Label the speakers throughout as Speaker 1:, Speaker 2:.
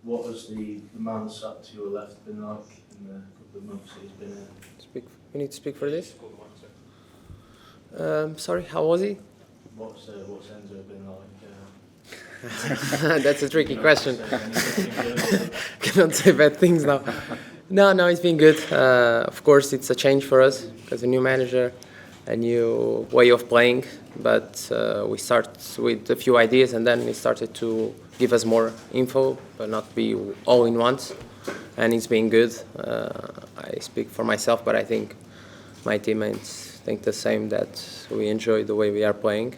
Speaker 1: What has the man sat to your left been like in the couple of months he's been here?
Speaker 2: We need to speak for this. Sorry, how was he?
Speaker 1: What's Enzo been like?
Speaker 2: That's a tricky question. Cannot say bad things now. No, it's been good. Of course, it's a change for us because a new manager, a new way of playing. But we start with a few ideas, and then he started to give us more info, but not be all in once. And it's been good. I speak for myself, but I think my teammates think the same, that we enjoy the way we are playing.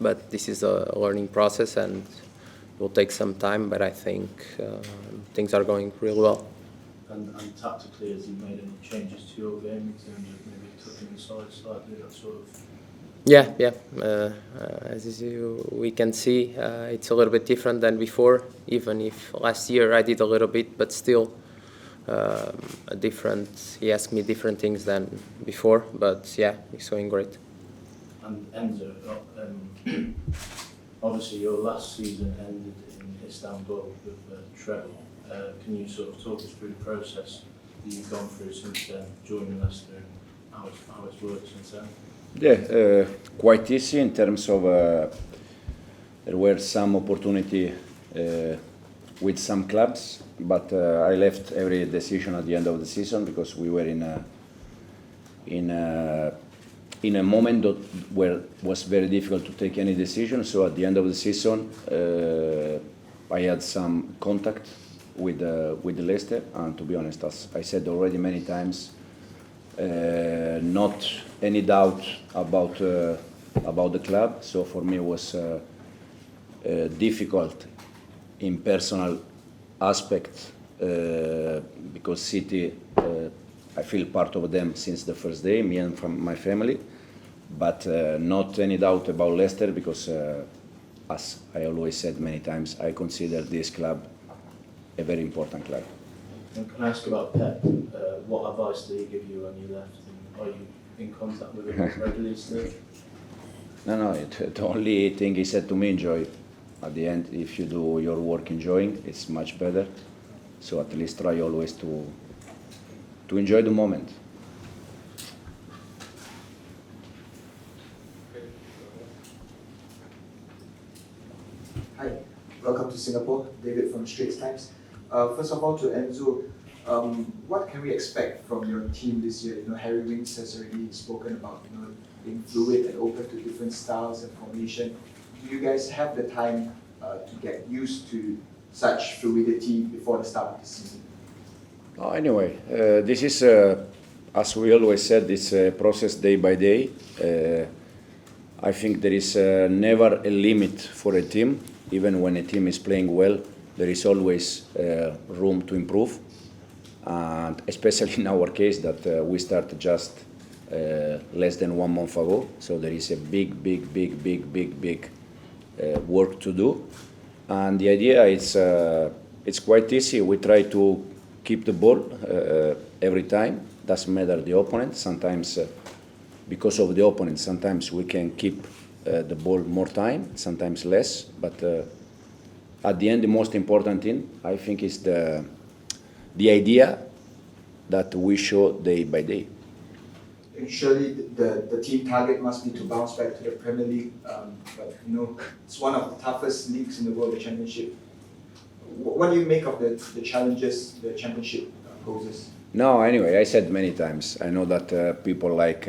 Speaker 2: But this is a learning process, and it will take some time, but I think things are going really well.
Speaker 1: And tactically, has he made any changes to your game in terms of maybe cutting inside slightly, that sort of?
Speaker 2: Yeah. As we can see, it's a little bit different than before, even if last year I did a little bit, but still he asked me different things than before, but yeah, it's going great.
Speaker 1: And Enzo, obviously your last season ended in Istanbul with treble. Can you sort of talk us through the process that you've gone through since then, joining Leicester, and how it's worked since then?
Speaker 3: Yeah, quite easy in terms of there were some opportunity with some clubs, but I left every decision at the end of the season because we were in a moment where it was very difficult to take any decision. So at the end of the season, I had some contact with Leicester, and to be honest, as I said already many times, not any doubt about the club. So for me, it was difficult in personal aspect because City, I feel part of them since the first day, me and from my family. But not any doubt about Leicester because, as I always said many times, I consider this club a very important club.
Speaker 1: And can I ask about Pep? What advice did he give you when you left? And are you in contact with him regularly still?
Speaker 3: No. The only thing he said to me, enjoy. At the end, if you do your work enjoying, it's much better. So at least try always to enjoy the moment.
Speaker 4: Hi, welcome to Singapore. David from Straits Times. First of all, to Enzo, what can we expect from your team this year? Harry Winks has already spoken about being fluid and open to different styles and formation. Do you guys have the time to get used to such fluidity before the start of the season?
Speaker 3: Anyway, this is, as we always said, it's a process day by day. I think there is never a limit for a team. Even when a team is playing well, there is always room to improve. And especially in our case that we started just less than 1 month ago. So there is a big work to do. And the idea is it's quite easy. We try to keep the ball every time. Doesn't matter the opponent. Sometimes because of the opponent, sometimes we can keep the ball more time, sometimes less. But at the end, the most important thing, I think, is the idea that we show day by day.
Speaker 4: And surely the team target must be to bounce back to the Premier League. But it's one of the toughest leagues in the world, the Championship. What do you make of the challenges the Championship poses?
Speaker 3: No, anyway, I said many times. I know that people like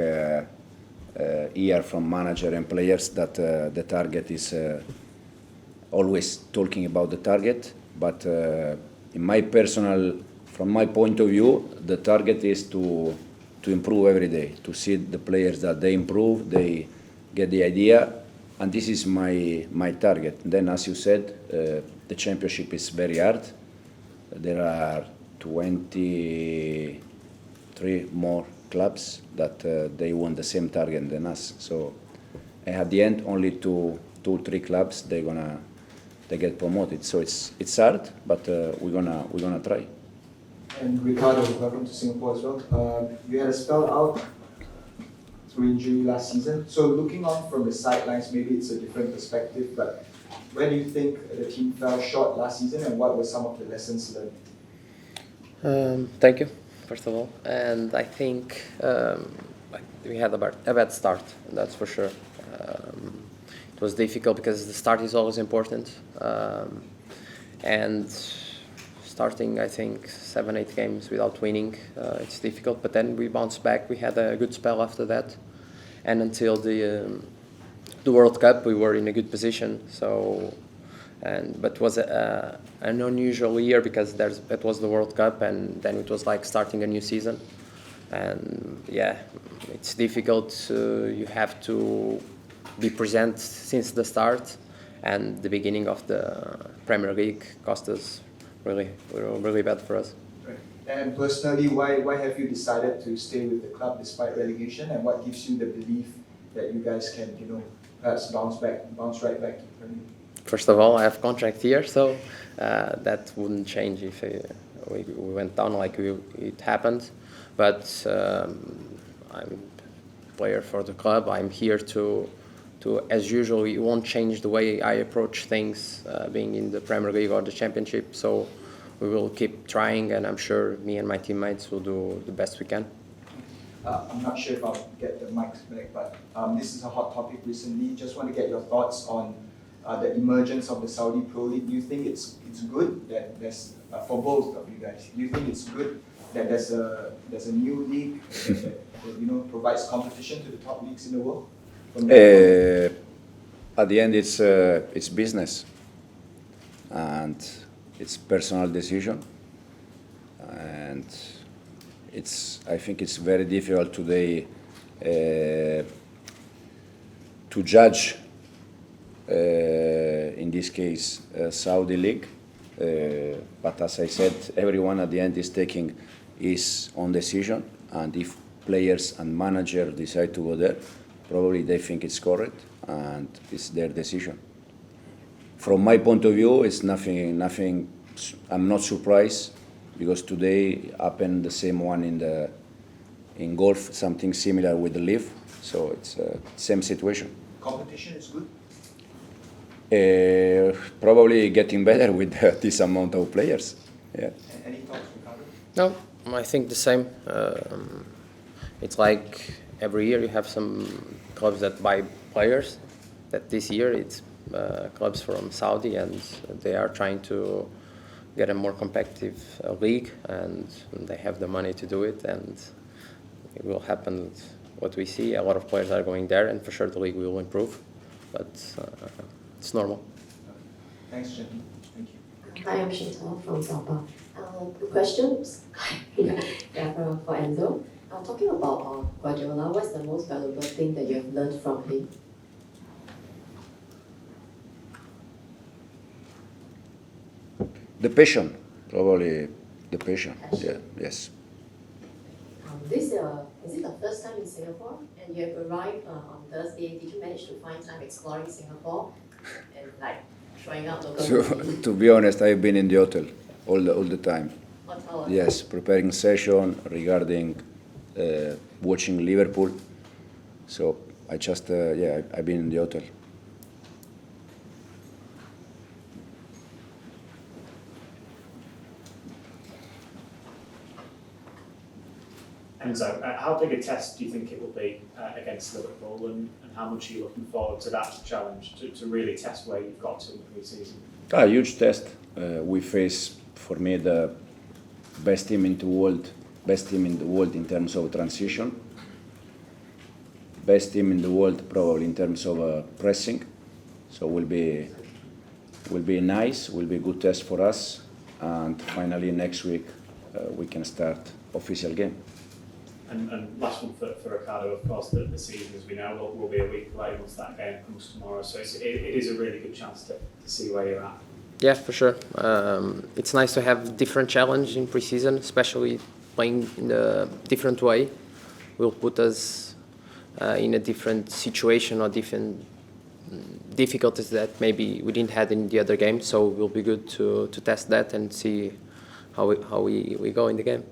Speaker 3: hear from manager and players that the target is always talking about the target. But from my point of view, the target is to improve every day, to see the players that they improve, they get the idea, and this is my target. Then, as you said, the Championship is very hard. There are 23 more clubs that they want the same target than us. So at the end, only two, 3 clubs they get promoted. So it's hard, but we're gonna try.
Speaker 4: And Ricardo, welcome to Singapore as well. You had a spell out through injury last season. So looking on from the sidelines, maybe it's a different perspective, but where do you think the team fell short last season, and what were some of the lessons learned?
Speaker 2: Thank you, first of all. And I think we had a bad start, that's for sure. It was difficult because the start is always important. And starting, I think, 7-8 games without winning, it's difficult. But then we bounced back. We had a good spell after that. And until the World Cup, we were in a good position. But it was an unusual year because it was the World Cup, and then it was like starting a new season. And yeah, it's difficult. You have to be present since the start, and the beginning of the Premier League cost us really bad for us.
Speaker 4: Right. And personally, why have you decided to stay with the club despite relegation, and what gives you the belief that you guys can, perhaps bounce right back to the Premier League?
Speaker 2: First of all, I have contract here, so that wouldn't change if we went down like it happened. But I'm a player for the club. I'm here to as usual, it won't change the way I approach things, being in the Premier League or the Championship. So we will keep trying, and I'm sure me and my teammates will do the best we can.
Speaker 4: I'm not sure if I'll get the mics back, but this is a hot topic recently. Just want to get your thoughts on the emergence of the Saudi Pro League. Do you think it's good that there's, for both of you guys, do you think it's good that there's a new league that provides competition to the top leagues in the world?
Speaker 3: At the end, it's business, and it's personal decision, and I think it's very difficult today to judge. In this case, Saudi League, but as I said, everyone at the end is taking his own decision, and if players and manager decide to go there, probably they think it's correct, and it's their decision. From my point of view, it's nothing. I'm not surprised, because today happened the same one in golf, something similar with the Live, so it's same situation.
Speaker 4: Competition is good?
Speaker 3: Probably getting better with this amount of players. Yeah.
Speaker 4: Any thoughts, Ricardo?
Speaker 2: No, I think the same. It's like every year you have some clubs that buy players. That this year it's clubs from Saudi, and they are trying to get a more competitive league, and they have the money to do it, and it will happen. What we see, a lot of players are going there, and for sure the league will improve. But it's normal.
Speaker 4: Thanks, gentlemen. Thank you.
Speaker 5: Hi, I'm Chantal from Zapa. Questions for Enzo. Talking about Guardiola, what's the most valuable thing that you have learned from him?
Speaker 3: The passion, probably the passion. Yeah, yes.
Speaker 5: Is it the first time in Singapore? And you have arrived on Thursday. Did you manage to find time exploring Singapore and trying out local?
Speaker 3: To be honest, I've been in the hotel all the time.
Speaker 5: Hotel?
Speaker 3: Yes, preparing session regarding watching Liverpool. So I just I've been in the hotel.
Speaker 6: Enzo, how big a test do you think it will be against Liverpool, and how much are you looking forward to that challenge to really test where you've got to in the pre-season?
Speaker 3: A huge test. We face, for me, the best team in the world in terms of transition. Best team in the world probably in terms of pressing. So will be nice. Will be a good test for us. And finally next week we can start official game.
Speaker 6: And last one for Ricardo, of course, the season, as we know, will be a week away once that game comes tomorrow. So it is a really good chance to see where you're at.
Speaker 2: Yeah, for sure. It's nice to have different challenge in pre-season, especially playing in a different way. Will put us in a different situation or different difficulties that maybe we didn't have in the other games. So it will be good to test that and see how we go in the game.